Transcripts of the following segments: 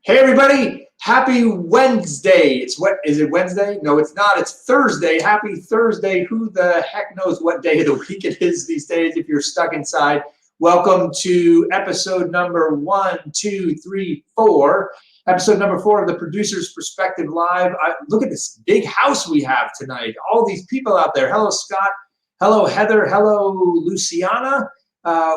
Hey everybody, happy Wednesday. Is it Wednesday? No, it's not. It's Thursday. Happy Thursday. Who the heck knows what day of the week it is these days if you're stuck inside. Welcome to episode number 4. Episode number 4 of the Producer's Perspective Live. Look at this big house we have tonight. All these people out there. Hello, Scott. Hello, Heather. Hello, Luciana.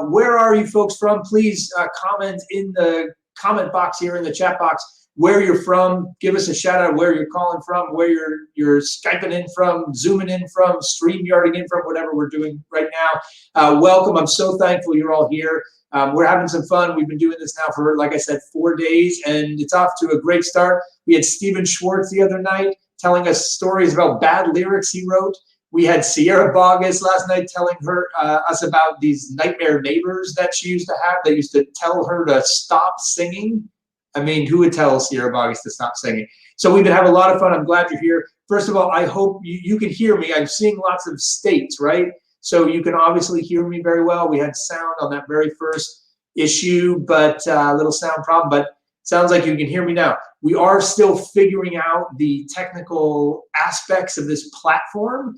Where are you folks from? Please comment in the comment box here in the chat box where you're from. Give us a shout out where you're calling from, where you're Skyping in from, Zooming in from, StreamYarding in from, whatever we're doing right now. Welcome. I'm so thankful you're all here. We're having some fun. We've been doing this now for, like I said, 4 days, and it's off to a great start. We had Stephen Schwartz the other night telling us stories about bad lyrics he wrote. We had Sierra Boggess last night telling us about these nightmare neighbors that she used to have. They used to tell her to stop singing. I mean, who would tell Sierra Boggess to stop singing? So we've been having a lot of fun. I'm glad you're here. First of all, I hope you can hear me. I'm seeing lots of states, right? So you can obviously hear me very well. We had sound on that very first issue, but a little sound problem, but sounds like you can hear me now. We are still figuring out the technical aspects of this platform.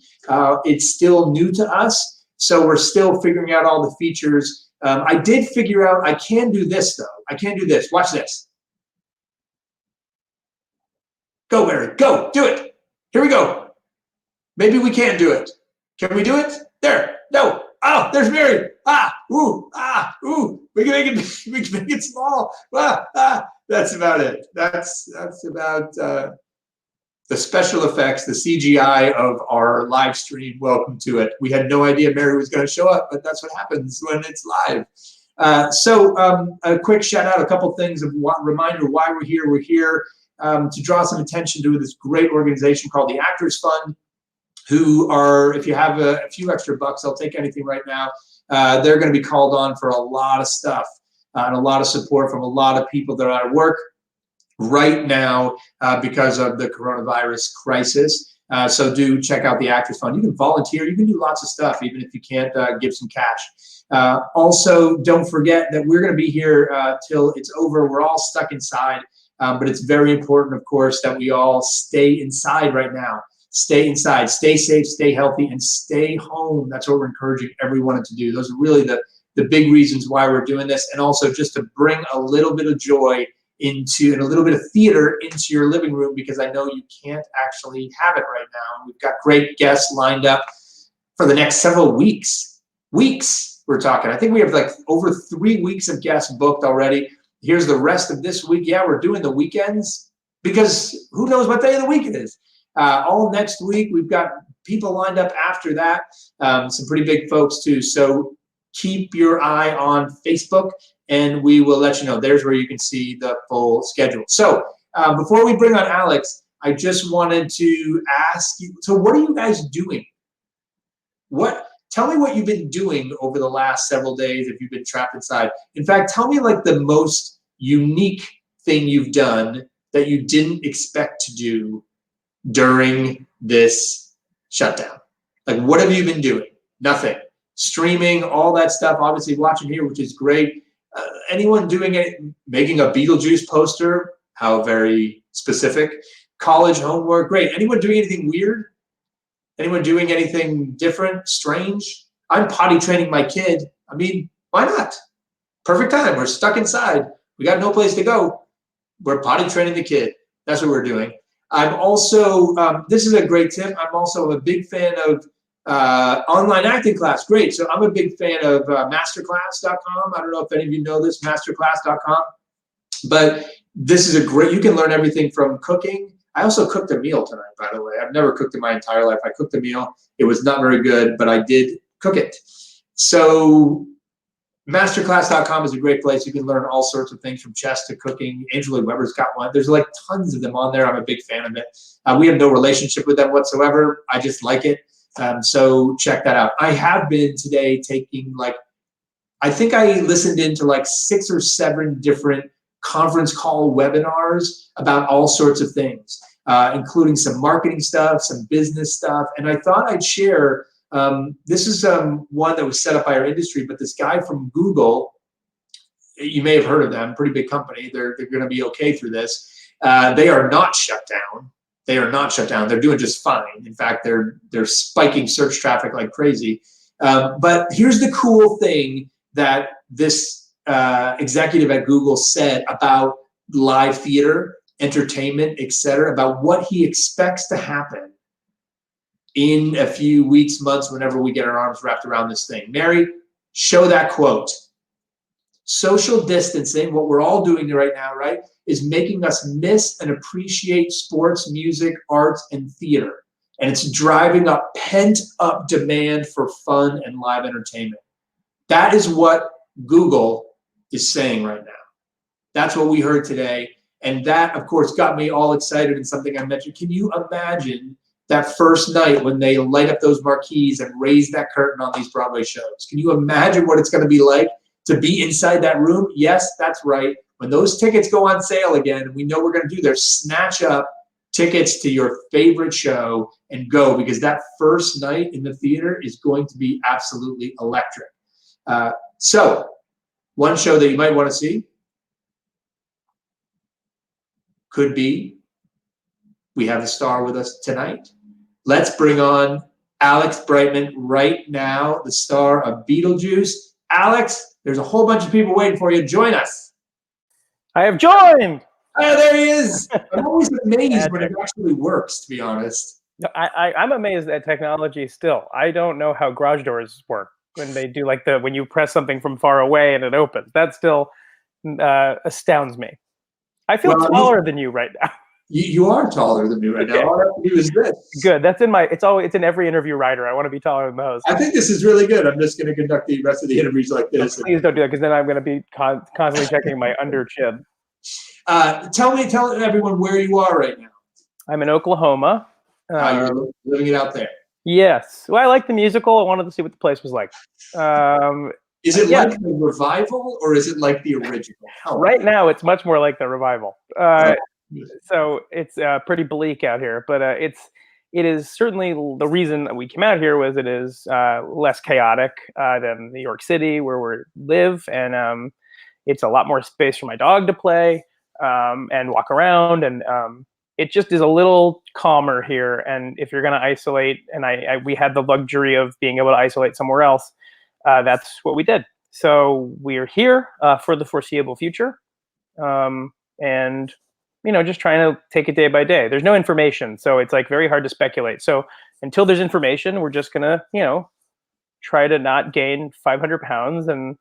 It's still new to us, so we're still figuring out all the features. I did figure out I can do this, though. I can do this. Watch this. Go, Mary. Go. Do it. Here we go. Maybe we can do it. Can we do it? There. No. Oh, there's Mary. Ooh. We can make it small. That's about it. That's about the special effects, the CGI of our live stream. Welcome to it. We had no idea Mary was going to show up, but that's what happens when it's live. So a quick shout out, a couple things of reminder why we're here. We're here to draw some attention to this great organization called the Actors Fund, who are, if you have a few extra bucks, I'll take anything right now. They're going to be called on for a lot of stuff and a lot of support from a lot of people that are out of work right now because of the coronavirus crisis. So do check out the Actors Fund. You can volunteer. You can do lots of stuff, even if you can't give some cash. Also, don't forget that we're going to be here till it's over. We're all stuck inside, but it's very important, of course, that we all stay inside right now. Stay inside, stay safe, stay healthy, and stay home. That's what we're encouraging everyone to do. Those are really the big reasons why we're doing this, and also just to bring a little bit of joy into and a little bit of theater into your living room, because I know you can't actually have it right now. We've got great guests lined up for the next several weeks. We're talking. I think we have like over 3 weeks of guests booked already. Here's the rest of this week. Yeah, we're doing the weekends because who knows what day of the week it is. All next week, we've got people lined up after that, some pretty big folks too. So keep your eye on Facebook, and we will let you know. There's where you can see the full schedule. So before we bring on Alex, I just wanted to ask you, so what are you guys doing? Tell me what you've been doing over the last several days if you've been trapped inside. In fact, tell me like the most unique thing you've done that you didn't expect to do during this shutdown. Like, what have you been doing? Nothing. Streaming, all that stuff, obviously watching here, which is great. Anyone doing it, making a Beetlejuice poster? How very specific. College homework, great. Anyone doing anything weird? Anyone doing anything different, strange? I'm potty training my kid. I mean, why not? Perfect time. We're stuck inside. We got no place to go. We're potty training the kid. That's what we're doing. I'm also, this is a great tip, I'm also a big fan of online acting class. Great, so I'm a big fan of masterclass.com. I don't know if any of you know this, masterclass.com. But this is a great, you can learn everything from cooking. I also cooked a meal tonight, by the way. I've never cooked in my entire life. I cooked a meal. It was not very good, but I did cook it. So masterclass.com is a great place. You can learn all sorts of things from chess to cooking. Angela Weber's got one. There's like tons of them on there. I'm a big fan of it. We have no relationship with them whatsoever. I just like it. So check that out. I have been today taking I think I listened into like 6 or 7 different conference call webinars about all sorts of things, including some marketing stuff, some business stuff. And I thought I'd share. This is one that was set up by our industry, but this guy from Google you may have heard of them, pretty big company. They're going to be okay through this. They are not shut down. They are not shut down. They're doing just fine. In fact, they're spiking search traffic like crazy. But here's the cool thing that this executive at Google said about live theater, entertainment, etc., about what he expects to happen in a few weeks, months, whenever we get our arms wrapped around this thing. Mary, show that quote. Social distancing, what we're all doing right now, right, is making us miss and appreciate sports, music, arts, and theater. And it's driving up pent-up demand for fun and live entertainment. That is what Google is saying right now. That's what we heard today. And that, of course, got me all excited, and something I mentioned. Can you imagine that first night when they light up those marquees and raise that curtain on these Broadway shows? Can you imagine what it's going to be like to be inside that room? Yes, that's right. When those tickets go on sale again, we know we're going to do there, snatch up tickets to your favorite show and go, because that first night in the theater is going to be absolutely electric. So one show that you might want to see could be, we have a star with us tonight. Let's bring on Alex Brightman right now, the star of Beetlejuice. Alex, there's a whole bunch of people waiting for you. Join us. I have joined. Oh, there he is. I'm always amazed when it actually works, to be honest. I'm amazed at technology still. I don't know how garage doors work when they do like when you press something from far away and it opens. That still astounds me. I feel taller than you right now. You are taller than me right now. All I have to do is this. Good. That's in it's in every interview writer. I want to be taller than the host. I think this is really good. I'm just going to conduct the rest of the interviews like this. Please don't do that, because then I'm going to be constantly checking my under chin. Tell everyone where you are right now. I'm in Oklahoma. You're living it out there. Yes. Well, I like the musical. I wanted to see what the place was like. Is it like the revival, or is it like the original? Right now, it's much more like the revival. So it's pretty bleak out here, but it is certainly the reason that we came out here was it is less chaotic than New York City where we live, and it's a lot more space for my dog to play and walk around, and it just is a little calmer here. And if you're going to isolate, and we had the luxury of being able to isolate somewhere else, that's what we did. So we're here for the foreseeable future, and just trying to take it day by day. There's no information, so it's like very hard to speculate. So until there's information, we're just gonna, try to not gain 500 pounds, and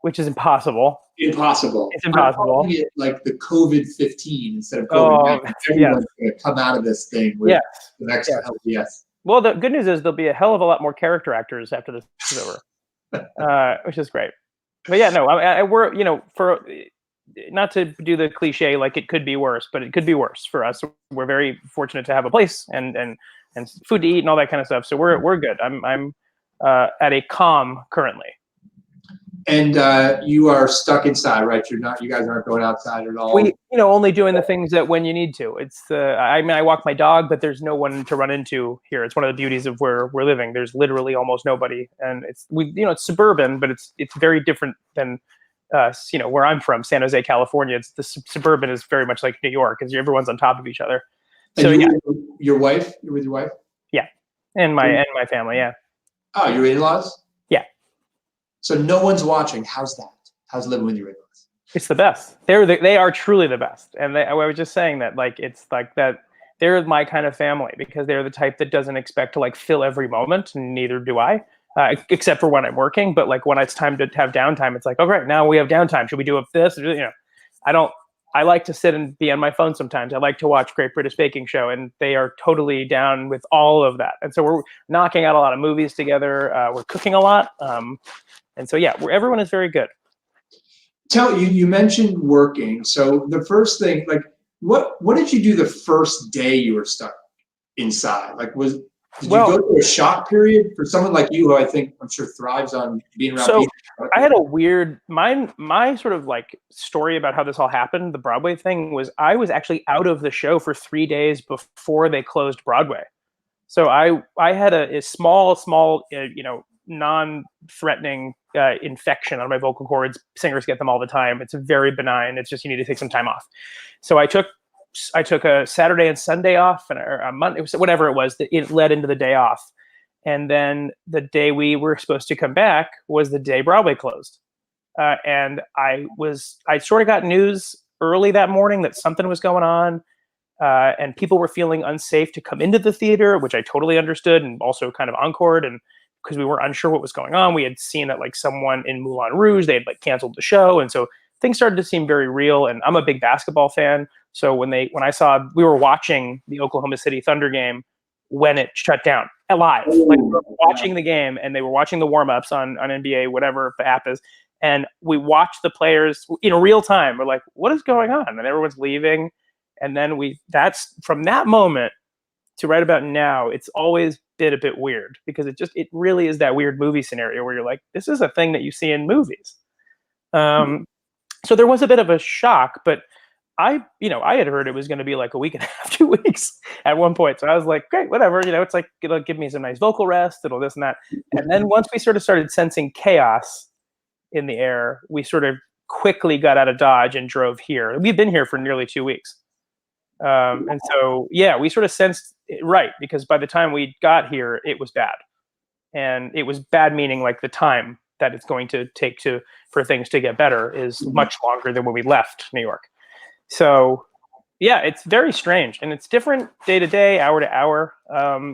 which is impossible. Impossible. It's impossible. It like the COVID-15 instead of COVID. Everyone's gonna come out of this thing with the next LDS. Well, the good news is there'll be a hell of a lot more character actors after this is over, which is great. But yeah, no, we're for. Not to do the cliche, like it could be worse, but it could be worse for us. We're very fortunate to have a place and food to eat and all that kind of stuff. So we're good. I'm at a calm currently. And you are stuck inside, right? You guys aren't going outside at all. We, only doing the things that when you need to. It's I walk my dog, but there's no one to run into here. It's one of the beauties of where we're living. There's literally almost nobody, and it's suburban, but it's very different than. Where I'm from, San Jose, California. It's the suburban is very much like New York, because everyone's on top of each other. And so your wife? You're with your wife? Yeah, and my family. Yeah. Oh, your in-laws? Yeah. So no one's watching. How's that? How's living with your in-laws? It's the best. They are truly the best. And I was just saying that, like, it's like that. They're my kind of family, because they're the type that doesn't expect to like fill every moment, and neither do I. Except for when I'm working, but like when it's time to have downtime, it's like, oh great, now we have downtime. Should we do this? I like to sit and be on my phone sometimes. I like to watch Great British Baking Show, and they are totally down with all of that. And so we're knocking out a lot of movies together. We're cooking a lot, and so everyone is very good. You mentioned working. So the first thing, like, what did you do the first day you were stuck inside? Like, did you go through a shock period for someone like you, who I'm sure thrives on being around people? I had a weird, my sort of like story about how this all happened, the Broadway thing, was I was actually out of the show for 3 days before they closed Broadway. So I had a small, non-threatening infection on my vocal cords. Singers get them all the time. It's very benign. It's just you need to take some time off. So I took a Saturday and Sunday off, and a Monday, whatever it was, that it led into the day off. And then the day we were supposed to come back was the day Broadway closed. And I sort of got news early that morning that something was going on, and people were feeling unsafe to come into the theater, which I totally understood, and also kind of encored. And because we were unsure what was going on, we had seen that like someone in Moulin Rouge, they had like canceled the show, and so things started to seem very real. And I'm a big basketball fan, so when I saw we were watching the Oklahoma City Thunder game when it shut down live, like we were watching the game, and they were watching the warm-ups on NBA, whatever the app is. And we watched the players in real time. We're like, what is going on? And everyone's leaving. And then that's from that moment to right about now, it's always been a bit weird, because it really is that weird movie scenario where you're like, this is a thing that you see in movies. So there was a bit of a shock, but I had heard it was going to be like a week and a half, 2 weeks at one point. So I was like, great, whatever, it's like, it'll give me some nice vocal rest. It'll this and that. And then once we sort of started sensing chaos in the air, we sort of quickly got out of Dodge and drove here. We've been here for nearly 2 weeks. And so, yeah, we sort of sensed it, right, because by the time we got here, it was bad. And it was bad meaning like the time that it's going to take for things to get better is much longer than when we left New York. So, yeah, it's very strange, and it's different day to day, hour to hour.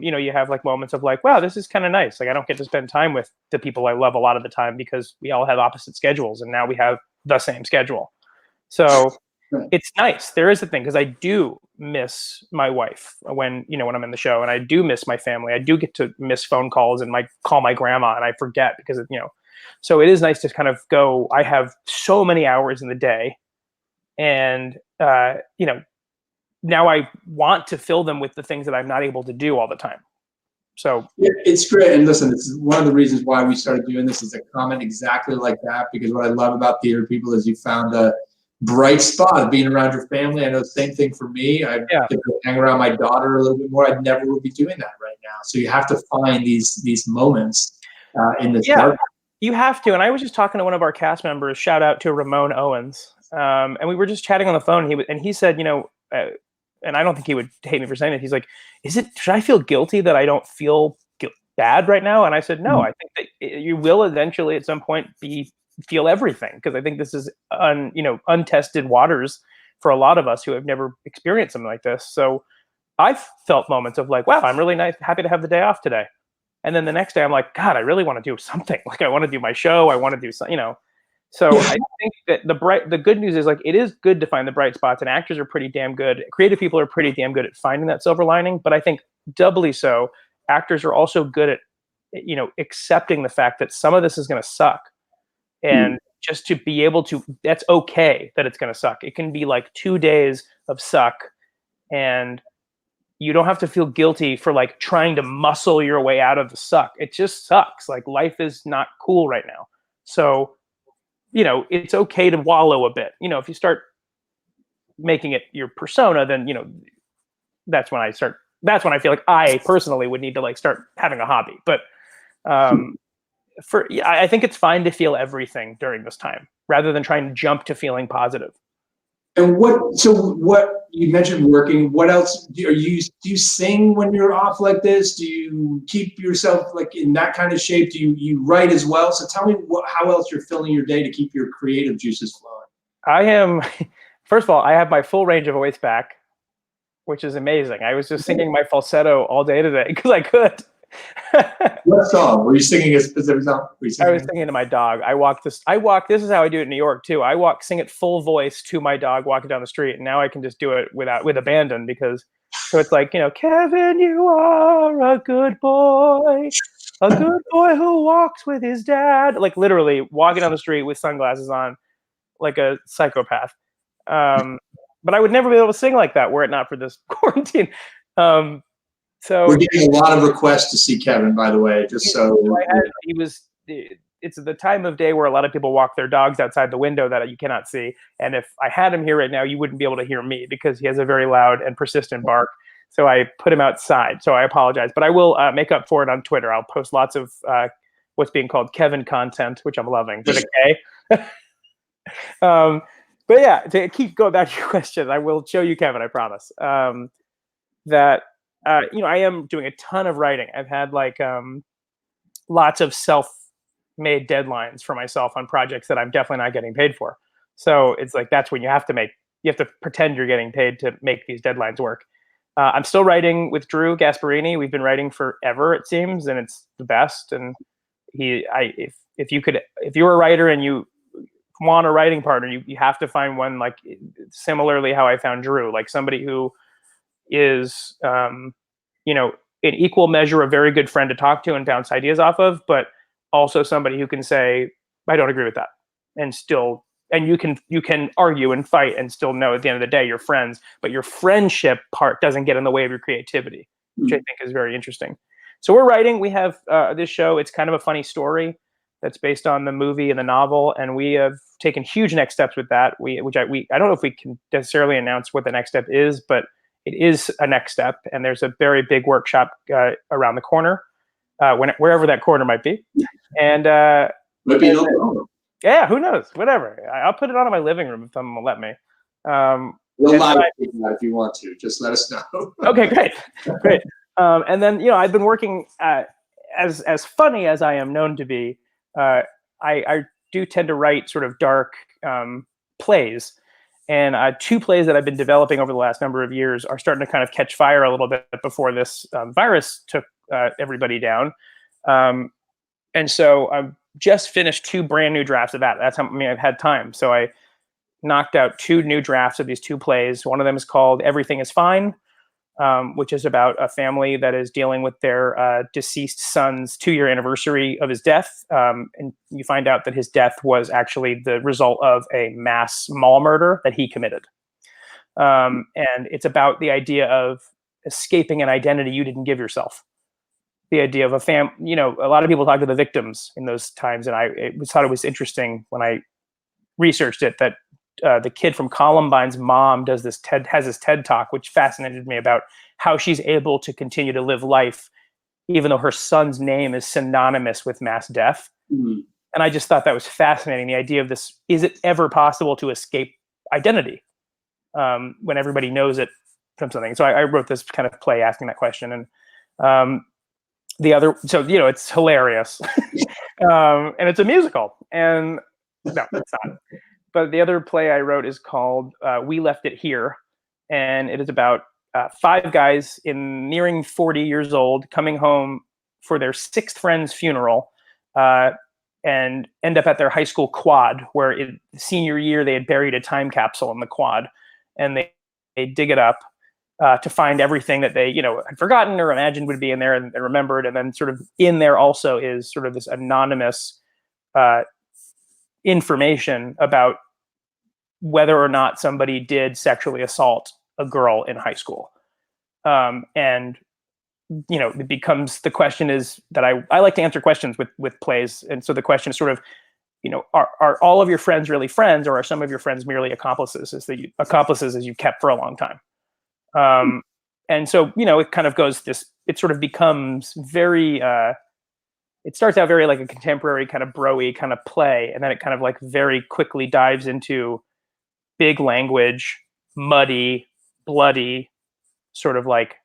You have like moments of like, wow, this is kind of nice. Like I don't get to spend time with the people I love a lot of the time because we all have opposite schedules, and now we have the same schedule. So it's nice. There is a thing, because I do miss my wife when I'm in the show, and I do miss my family. I do get to miss phone calls and call my grandma, and I forget because so it is nice to kind of go. I have so many hours in the day, and now I want to fill them with the things that I'm not able to do all the time. So yeah, it's great. And listen, this is one of the reasons why we started doing this, is a comment exactly like that, because what I love about theater people is you found a bright spot of being around your family. I know the same thing for me. I get to hang around my daughter a little bit more. I never would be doing that right now. So you have to find these moments in this dark. You have to. And I was just talking to one of our cast members, shout out to Ramon Owens. And we were just chatting on the phone. And he said, and I don't think he would hate me for saying it. He's like, should I feel guilty that I don't feel bad right now? And I said, no, I think that you will eventually at some point feel everything. Because I think this is untested waters for a lot of us who have never experienced something like this. So I've felt moments of like, wow, I'm really happy to have the day off today. And then the next day I'm like, God, I really want to do something. Like I want to do my show. I want to do something, So I think that the good news is like, it is good to find the bright spots, and actors are pretty damn good. Creative people are pretty damn good at finding that silver lining. But I think doubly so, actors are also good at, accepting the fact that some of this is going to suck. And just to be able to, that's okay that it's going to suck. It can be like 2 days of suck, and you don't have to feel guilty for like trying to muscle your way out of the suck. It just sucks. Like life is not cool right now. So, it's okay to wallow a bit. If you start making it your persona, then, that's when I feel like I personally would need to like start having a hobby. But I think it's fine to feel everything during this time rather than trying to jump to feeling positive. And what you mentioned working, what else do you sing when you're off like this? Do you keep yourself like in that kind of shape? Do you write as well? So tell me how else you're filling your day to keep your creative juices flowing. First of all, I have my full range of voice back, which is amazing. I was just singing my falsetto all day today because I could. What song? Were you singing a specific song? I was singing to my dog. This is how I do it in New York too. Sing it full voice to my dog walking down the street, and now I can just do it with abandon, because so it's like, Kevin, you are a good boy who walks with his dad. Like literally walking down the street with sunglasses on, like a psychopath. But I would never be able to sing like that were it not for this quarantine. So we're getting a lot of requests to see Kevin, by the way, just so. It's the time of day where a lot of people walk their dogs outside the window that you cannot see. And if I had him here right now, you wouldn't be able to hear me because he has a very loud and persistent bark. So I put him outside. So I apologize, but I will make up for it on Twitter. I'll post lots of what's being called Kevin content, which I'm loving, with a K. But yeah, to keep going back to your question, I will show you Kevin, I promise. That I am doing a ton of writing. I've had like lots of self-made deadlines for myself on projects that I'm definitely not getting paid for. So it's like that's when you have to pretend you're getting paid to make these deadlines work. I'm still writing with Drew Gasparini. We've been writing forever, it seems, and it's the best. And if you were a writer and you want a writing partner, you have to find one like similarly how I found Drew, like somebody who is an equal measure a very good friend to talk to and bounce ideas off of, but also somebody who can say, I don't agree with that, and you can argue and fight and still know at the end of the day you're friends, but your friendship part doesn't get in the way of your creativity, which I think is very interesting. So we're writing. We have this show. It's kind of a funny story that's based on the movie and the novel, and we have taken huge next steps with that. I don't know if we can necessarily announce what the next step is, but it is a next step, and there's a very big workshop around the corner, wherever that corner might be, and maybe no. Yeah, who knows? Whatever. I'll put it on in my living room if someone will let me. We'll live tweet that if you want to. Just let us know. Okay, great. And then I've been working as funny as I am known to be. I do tend to write sort of dark plays, and 2 plays that I've been developing over the last number of years are starting to kind of catch fire a little bit before this virus took everybody down. And so I've just finished 2 brand new drafts of that. That's how I've had time. So I knocked out 2 new drafts of these 2 plays. One of them is called Everything is Fine, which is about a family that is dealing with their deceased son's 2-year anniversary of his death. And you find out that his death was actually the result of a mass mall murder that he committed. And it's about the idea of escaping an identity you didn't give yourself. The idea of a lot of people talk to the victims in those times, and I thought it was interesting when I researched it that the kid from Columbine's mom has this TED talk, which fascinated me about how she's able to continue to live life even though her son's name is synonymous with mass death. Mm-hmm. And I just thought that was fascinating. The idea of this: is it ever possible to escape identity when everybody knows it from something? So I wrote this kind of play asking that question, and it's hilarious. And it's a musical, and no, it's not. But the other play I wrote is called We Left It Here, and it is about 5 guys nearing 40 years old coming home for their 6th friend's funeral, and end up at their high school quad, where senior year they had buried a time capsule in the quad, and they dig it up to find everything that they had forgotten or imagined would be in there and remembered. And then sort of in there also is sort of this anonymous information about whether or not somebody did sexually assault a girl in high school. And it becomes, the question is that I like to answer questions with plays. And so the question is sort of, are all of your friends really friends, or are some of your friends merely accomplices as you kept for a long time? And so, it kind of goes it sort of becomes very, it starts out very like a contemporary kind of bro-y kind of play. And then it kind of like very quickly dives into big language, muddy, bloody, sort of like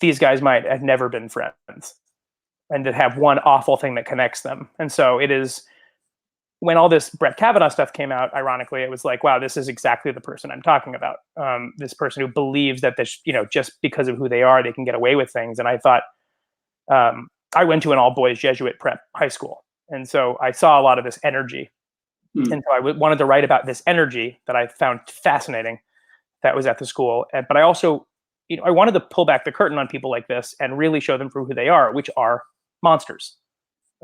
these guys might have never been friends and that have one awful thing that connects them. And so it is, when all this Brett Kavanaugh stuff came out, ironically, it was like, wow, this is exactly the person I'm talking about. This person who believes that just because of who they are, they can get away with things. And I thought, I went to an all-boys Jesuit prep high school. And so I saw a lot of this energy. And so I wanted to write about this energy that I found fascinating that was at the school. But I also, I wanted to pull back the curtain on people like this and really show them for who they are, which are monsters.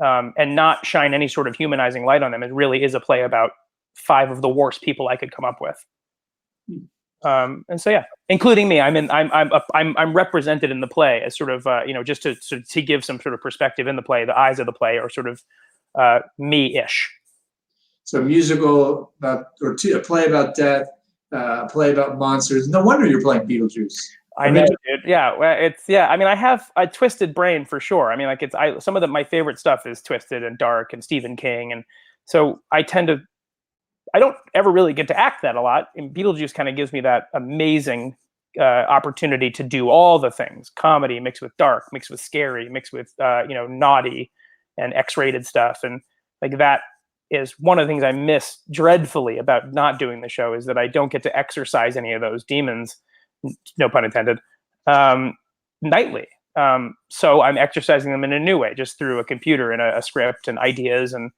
And not shine any sort of humanizing light on them. It really is a play about 5 of the worst people I could come up with. And so, yeah, including me. I'm represented in the play as sort of, just to give some sort of perspective in the play. The eyes of the play are sort of me-ish. So a musical a play about death, a play about monsters. No wonder you're playing Beetlejuice. I know, dude. Yeah, well, I mean, I have a twisted brain for sure. I mean, like some of my favorite stuff is twisted and dark and Stephen King, and so I don't ever really get to act that a lot. And Beetlejuice kind of gives me that amazing opportunity to do all the things: comedy mixed with dark, mixed with scary, mixed with naughty and X-rated stuff, and like that is one of the things I miss dreadfully about not doing the show, is that I don't get to exercise any of those demons, no pun intended, nightly. So I'm exercising them in a new way, just through a computer and a script and ideas and,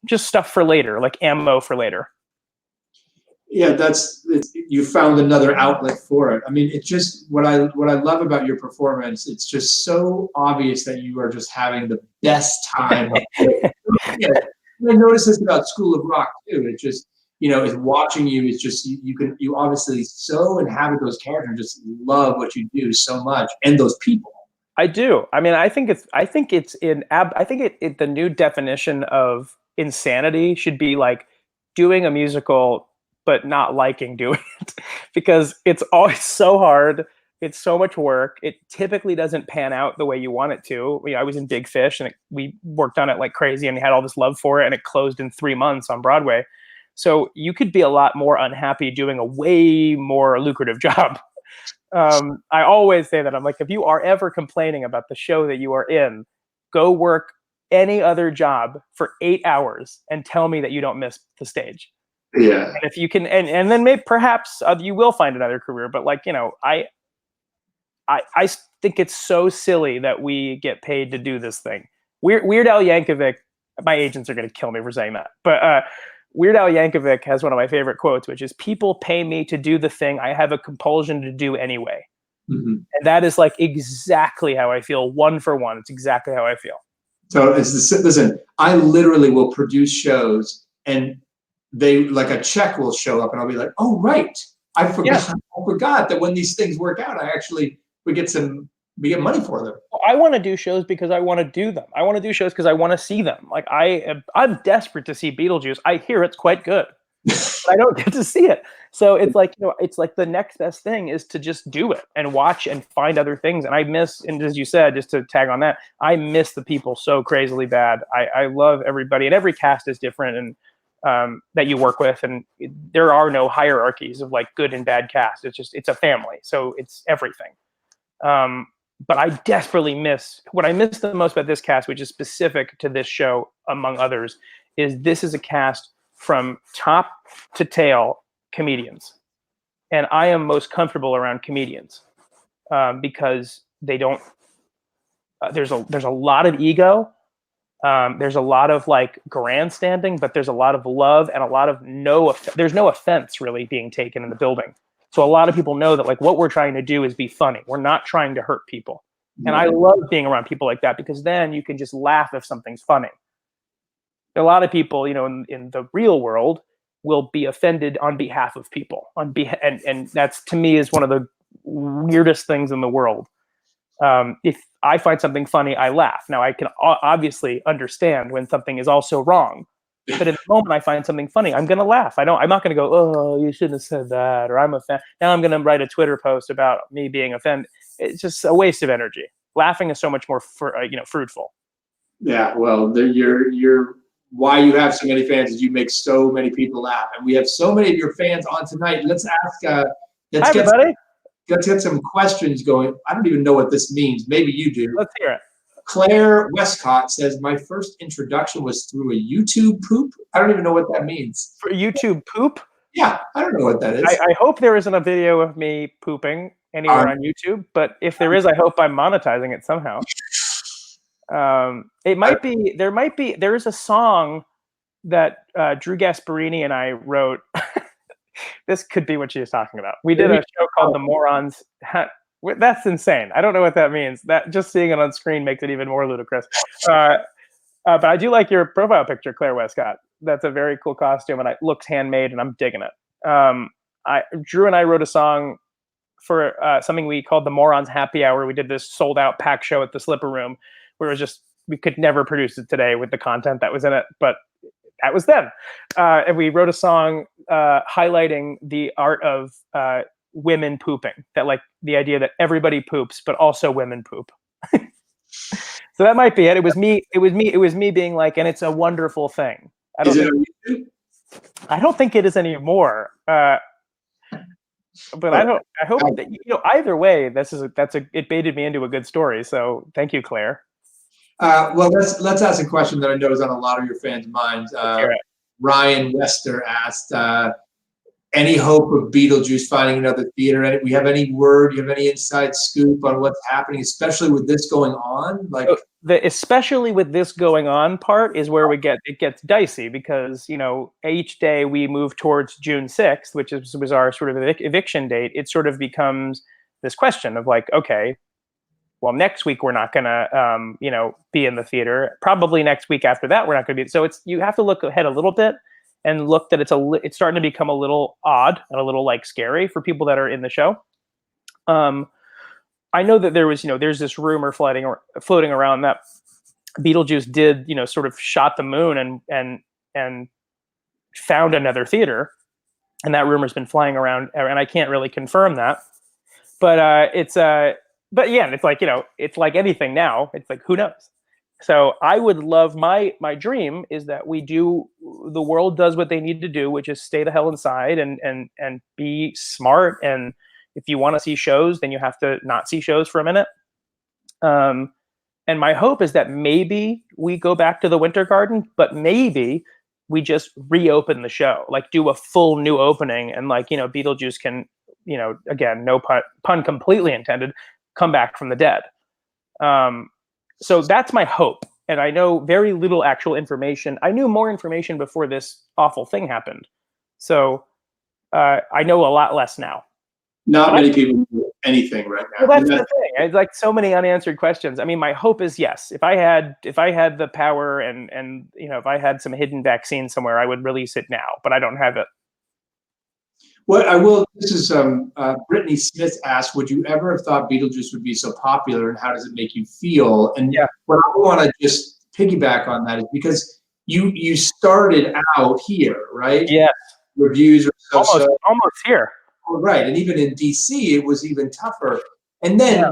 just stuff for later, like ammo for later. Yeah, you found another outlet for it. I mean, it's just what I love about your performance. It's just so obvious that you are just having the best time. Yeah, I noticed this about School of Rock too. It just, is watching you. It's just you obviously so inhabit those characters, and just love what you do so much, and those people. I do. I mean, I think the new definition of insanity should be like doing a musical but not liking doing it, because it's always so hard. It's so much work. It typically doesn't pan out the way you want it to. I was in Big Fish, and we worked on it like crazy, and we had all this love for it, and it closed in 3 months on Broadway. So you could be a lot more unhappy doing a way more lucrative job. I always say that. I'm like, if you are ever complaining about the show that you are in, go work any other job for 8 hours and tell me that you don't miss the stage. Yeah. And if you can, and then maybe perhaps you will find another career. But like, I think it's so silly that we get paid to do this thing. Weird Al Yankovic, my agents are going to kill me for saying that, but Weird Al Yankovic has one of my favorite quotes, which is, "People pay me to do the thing I have a compulsion to do anyway." Mm-hmm. And that is like exactly how I feel, one for one. It's exactly how I feel. So listen, I literally will produce shows, and like a check will show up, and I'll be like, "Oh, right, I forgot that when these things work out, we get money for them." I want to do shows because I want to do them. I want to do shows because I want to see them. Like I'm desperate to see Beetlejuice. I hear it's quite good. I don't get to see it. So it's like, it's like the next best thing is to just do it and watch and find other things. And I miss, and as you said, just to tag on that, I miss the people so crazily bad. I love everybody, and every cast is different, and that you work with, and there are no hierarchies of like good and bad cast. It's a family. So it's everything. But I desperately miss, what I miss the most about this cast, which is specific to this show, among others, is this is a cast from top to tail comedians. And I am most comfortable around comedians because they don't, there's a lot of ego. There's a lot of like grandstanding, but there's a lot of love and a lot of there's no offense really being taken in the building. So a lot of people know that like what we're trying to do is be funny. We're not trying to hurt people. And I love being around people like that, because then you can just laugh if something's funny. A lot of people, in the real world will be offended on behalf of people, and that's, to me, is one of the weirdest things in the world. If I find something funny, I laugh. Now I can obviously understand when something is also wrong, but in the moment I find something funny, I'm going to laugh. I'm not going to go, "Oh, you shouldn't have said that," or "I'm offended." Now I'm going to write a Twitter post about me being offended. It's just a waste of energy. Laughing is so much more, fruitful. Yeah, well, you're why you have so many fans is you make so many people laugh, and we have so many of your fans on tonight. Let's get some questions going. I don't even know what this means. Maybe you do. Let's hear it. Claire Westcott says, "My first introduction was through a YouTube poop." I don't even know what that means. For YouTube poop? Yeah, I don't know what that is. I hope there isn't a video of me pooping anywhere on YouTube, but if there is, I hope I'm monetizing it somehow. There is a song that Drew Gasparini and I wrote. This could be what she was talking about. We did a show called The Morons. That's insane. I don't know what that means. That just seeing it on screen makes it even more ludicrous. But I do like your profile picture, Claire Westcott. That's a very cool costume, and it looks handmade, and I'm digging it. Drew and I wrote a song for something we called The Morons Happy Hour. We did this sold out pack show at the Slipper Room, where we could never produce it today with the content that was in it, but that was then. And we wrote a song highlighting the art of women pooping, that like the idea that everybody poops, but also women poop. So that might be it. It was me being like, and it's a wonderful thing. Is it on YouTube? I don't think it is anymore. But I hope that, either way, it baited me into a good story. So thank you, Claire. Well, let's ask a question that I know is on a lot of your fans' minds. Ryan Wester asked, any hope of Beetlejuice finding another theater? We have any word? Do you have any inside scoop on what's happening, especially with this going on? Like, especially with this going on part is where it gets dicey, because each day we move towards June 6th, which was our sort of eviction date. It sort of becomes this question of like, okay, well, next week we're not gonna be in the theater. Probably next week after that we're not gonna be. So you have to look ahead a little bit and look that it's starting to become a little odd and a little like scary for people that are in the show. I know that there's this rumor floating around that Beetlejuice did, sort of shot the moon and found another theater, and that rumor's been flying around, and I can't really confirm that. But but yeah, it's like, it's like anything now. It's like, who knows? So I would love, my dream is that the world does what they need to do, which is stay the hell inside and be smart. And if you want to see shows, then you have to not see shows for a minute. And my hope is that maybe we go back to the Winter Garden, but maybe we just reopen the show, like do a full new opening, and like, Beetlejuice can, again, no pun completely intended, come back from the dead. So that's my hope. And I know very little actual information. I knew more information before this awful thing happened. So I know a lot less now. Not many people do anything right now. Well, that's the thing. It's like so many unanswered questions. I mean, my hope is, yes, if I had the power and if I had some hidden vaccine somewhere, I would release it now, but I don't have it. What I will, this is Brittany Smith asked, would you ever have thought Beetlejuice would be so popular, and how does it make you feel? And what I want to just piggyback on that is because you started out here, right? Yeah. Reviews are almost here. Right, and even in DC, it was even tougher. And then,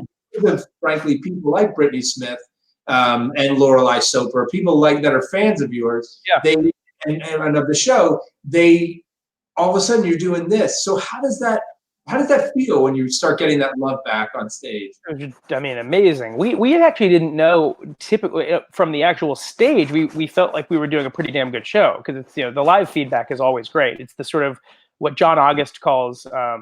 frankly, people like Brittany Smith and Lorelei Soper, people like that are fans of yours, they and of the show, they all of a sudden you're doing this. So how does that feel when you start getting that love back on stage? I mean, amazing. We actually didn't know, typically from the actual stage, we felt like we were doing a pretty damn good show, because it's, the live feedback is always great. It's the sort of what John August calls, I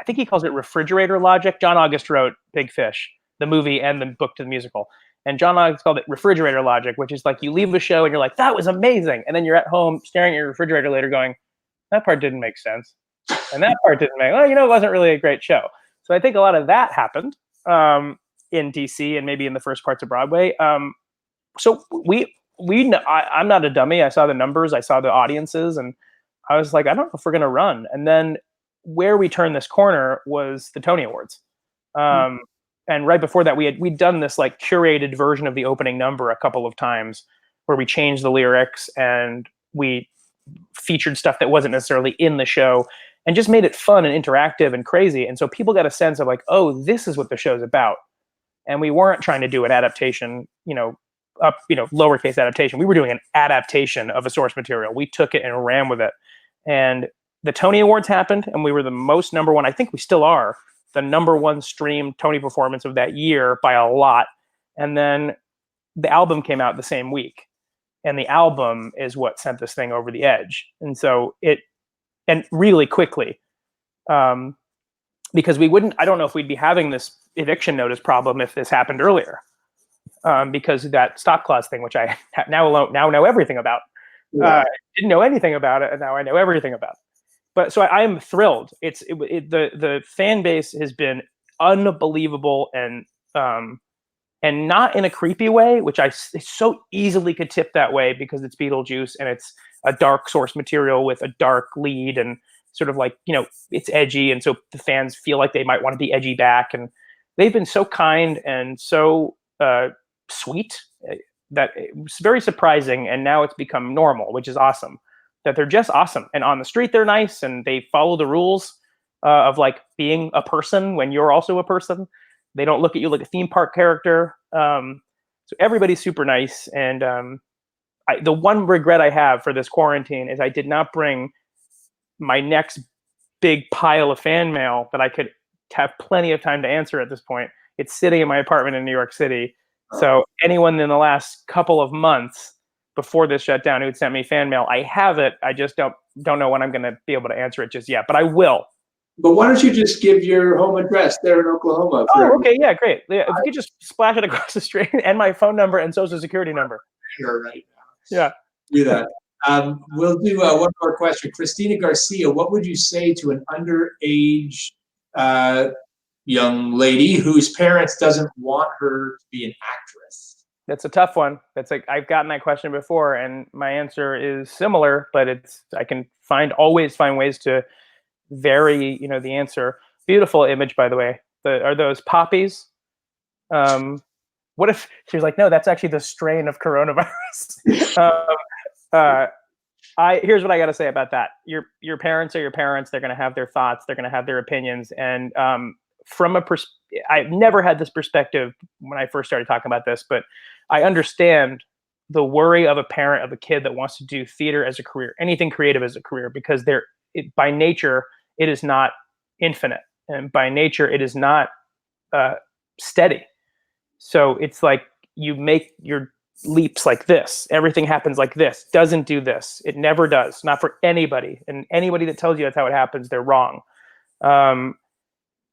think he calls it refrigerator logic. John August wrote Big Fish, the movie and the book to the musical. And John August called it refrigerator logic, which is like you leave a show and you're like, that was amazing. And then you're at home staring at your refrigerator later going, that part didn't make sense. And that part didn't make, it wasn't really a great show. So I think a lot of that happened in DC and maybe in the first parts of Broadway. So I'm not a dummy. I saw the numbers, I saw the audiences, and I was like, I don't know if we're going to run. And then where we turned this corner was the Tony Awards. And right before that, we'd done this like curated version of the opening number a couple of times, where we changed the lyrics and we featured stuff that wasn't necessarily in the show, and just made it fun and interactive and crazy. And so people got a sense of like, oh, this is what the show's about. And we weren't trying to do an adaptation, lowercase adaptation. We were doing an adaptation of a source material. We took it and ran with it. And the Tony Awards happened, and we were the most number one. I think we still are the number one streamed Tony performance of that year by a lot. And then the album came out the same week, and the album is what sent this thing over the edge. And so and really quickly, because I don't know if we'd be having this eviction notice problem if this happened earlier, because of that stop clause thing, which I now know everything about. Didn't know anything about it, and now I know everything about it. But so I am thrilled. The fan base has been unbelievable, and not in a creepy way, which I so easily could tip that way because it's Beetlejuice and it's a dark source material with a dark lead, and sort of like, it's edgy, and so the fans feel like they might want to be edgy back, and they've been so kind and so sweet that it was very surprising. And now it's become normal, which is awesome, that they're just awesome. And on the street, they're nice and they follow the rules. of like being a person when you're also a person. They don't look at you like a theme park character. So everybody's super nice. And the one regret I have for this quarantine is I did not bring my next big pile of fan mail that I could have plenty of time to answer at this point. It's sitting in my apartment in New York City. So anyone in the last couple of months before this shutdown who'd sent me fan mail, I have it. I just don't know when I'm going to be able to answer it just yet, but I will. But why don't you just give your home address there in Oklahoma? Oh, okay, yeah, great. Yeah, if you could just splash it across the street, and my phone number and social security number. Sure, right now. Yeah. Do that. We'll do one more question. Christina Garcia, what would you say to an underage young lady whose parents doesn't want her to be an actress? That's a tough one. That's like, I've gotten that question before, and my answer is similar, but I can always find ways to vary, the answer. Beautiful image, by the way. Are those poppies? What if she was like, no, that's actually the strain of coronavirus? Here's what I got to say about that. Your parents are your parents. They're going to have their thoughts. They're going to have their opinions. And I've never had this perspective when I first started talking about this, but I understand the worry of a parent of a kid that wants to do theater as a career, anything creative as a career, because by nature, it is not infinite. And by nature, it is not steady. So it's like you make your leaps like this. Everything happens like this. Doesn't do this. It never does. Not for anybody. And anybody that tells you that's how it happens, they're wrong.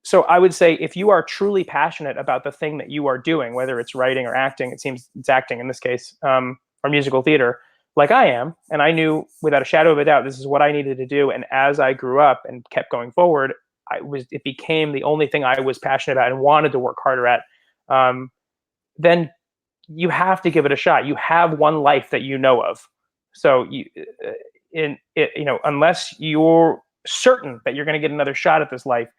So I would say if you are truly passionate about the thing that you are doing, whether it's writing or acting, it seems it's acting in this case, or musical theater, like I am, and I knew without a shadow of a doubt this is what I needed to do. And as I grew up and kept going forward, it became the only thing I was passionate about and wanted to work harder at. Then you have to give it a shot. You have one life that you know of. So unless you're certain that you're going to get another shot at this life,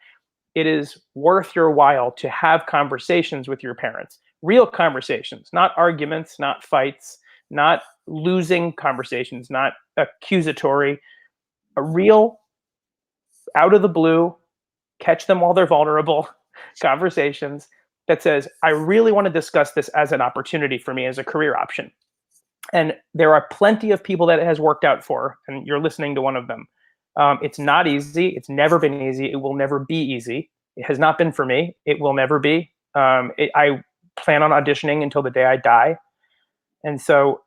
it is worth your while to have conversations with your parents, real conversations, not arguments, not fights, not losing conversations, not accusatory, a real out of the blue, catch them while they're vulnerable conversations that says, I really want to discuss this as an opportunity for me as a career option. And there are plenty of people that it has worked out for, and you're listening to one of them. It's not easy. It's never been easy. It will never be easy. It has not been for me. It will never be. I plan on auditioning until the day I die. And so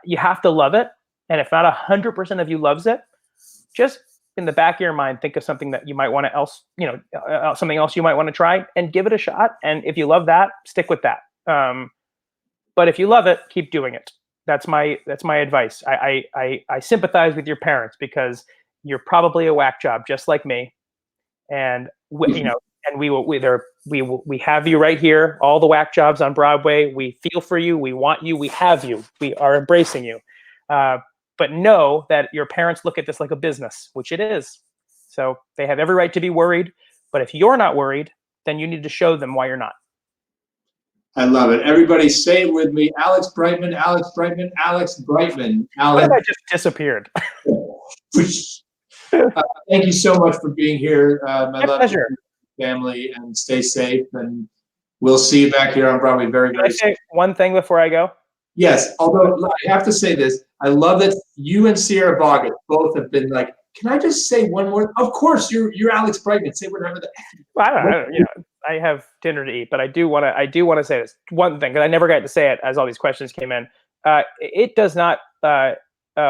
you have to love it. And if not 100% of you loves it, just in the back of your mind, think of something that you might want to something else you might want to try and give it a shot. And if you love that, stick with that. But if you love it, keep doing it. That's my advice. I sympathize with your parents because you're probably a whack job just like me. And we have you right here. All the whack jobs on Broadway. We feel for you. We want you. We have you. We are embracing you. But know that your parents look at this like a business, which it is. So they have every right to be worried. But if you're not worried, then you need to show them why you're not. I love it. Everybody say it with me. Alex Brightman, Alex Brightman, Alex Brightman. Alex. What if I just disappeared? Thank you so much for being here. My pleasure. Family, and stay safe. And we'll see you back here on Broadway very, very soon. Can I say one thing before I go? Yes, although I have to say this, I love that you and Sierra Boggett both have been like, can I just say one more? Of course, you're Alex Brightman. Say whatever that. Well, I have dinner to eat, but I do want to say this one thing because I never got to say it as all these questions came in. It does not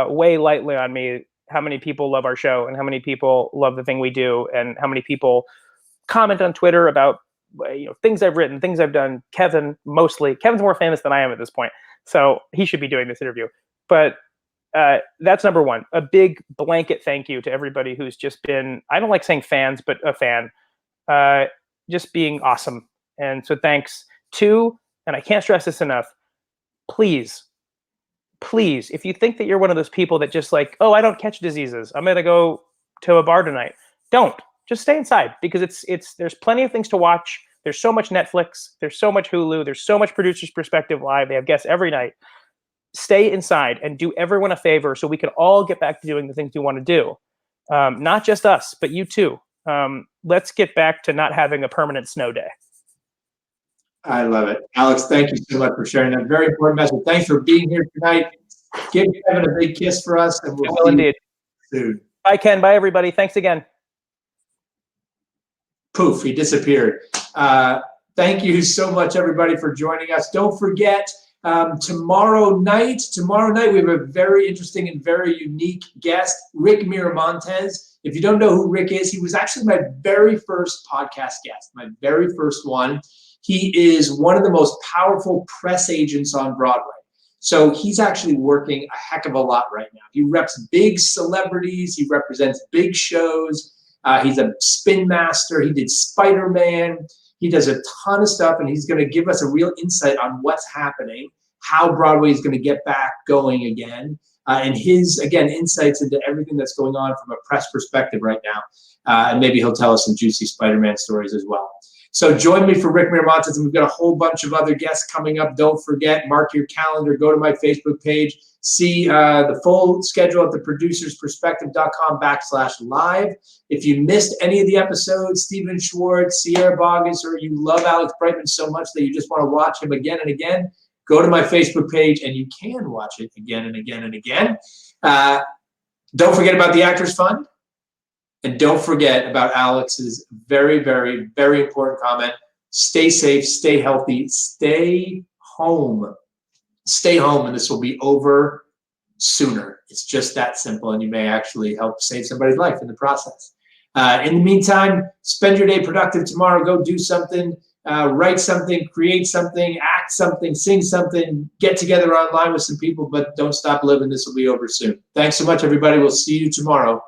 weigh lightly on me how many people love our show and how many people love the thing we do and how many people comment on Twitter about things I've written, things I've done. Kevin mostly. Kevin's more famous than I am at this point. So he should be doing this interview. But that's number one. A big blanket thank you to everybody who's just been, I don't like saying fans, but a fan, just being awesome. And so thanks. Two, and I can't stress this enough, please, if you think that you're one of those people that just like, oh, I don't catch diseases, I'm going to go to a bar tonight. Don't. Just stay inside because there's plenty of things to watch. There's so much Netflix. There's so much Hulu. There's so much Producer's Perspective Live. They have guests every night. Stay inside and do everyone a favor so we can all get back to doing the things we want to do. Not just us, but you too. let's get back to not having a permanent snow day. I love it. Alex, thank you so much for sharing that very important message. Thanks for being here tonight. Give Kevin a big kiss for us, and we'll see you soon. Bye, Ken. Bye, everybody. Thanks again. Poof, he disappeared. Thank you so much, everybody, for joining us. Don't forget, tomorrow night, we have a very interesting and very unique guest, Rick Miramontes. If you don't know who Rick is, he was actually my very first podcast guest, my very first one. He is one of the most powerful press agents on Broadway. So he's actually working a heck of a lot right now. He reps big celebrities. He represents big shows. He's a spin master. He did Spider-Man. He does a ton of stuff, and he's going to give us a real insight on what's happening, how Broadway is going to get back going again, and his, again, insights into everything that's going on from a press perspective right now. And maybe he'll tell us some juicy Spider-Man stories as well. So join me for Rick Miramontes, and we've got a whole bunch of other guests coming up. Don't forget, mark your calendar, go to my Facebook page, see the full schedule at theproducersperspective.com/live. If you missed any of the episodes, Stephen Schwartz, Sierra Boggess, or you love Alex Brightman so much that you just want to watch him again and again, go to my Facebook page, and you can watch it again and again and again. Don't forget about the Actors Fund. And don't forget about Alex's very, very, very important comment. Stay safe, stay healthy, stay home. Stay home, and this will be over sooner. It's just that simple, and you may actually help save somebody's life in the process. In the meantime, spend your day productive tomorrow. Go do something, write something, create something, act something, sing something, get together online with some people, but don't stop living. This will be over soon. Thanks so much, everybody. We'll see you tomorrow.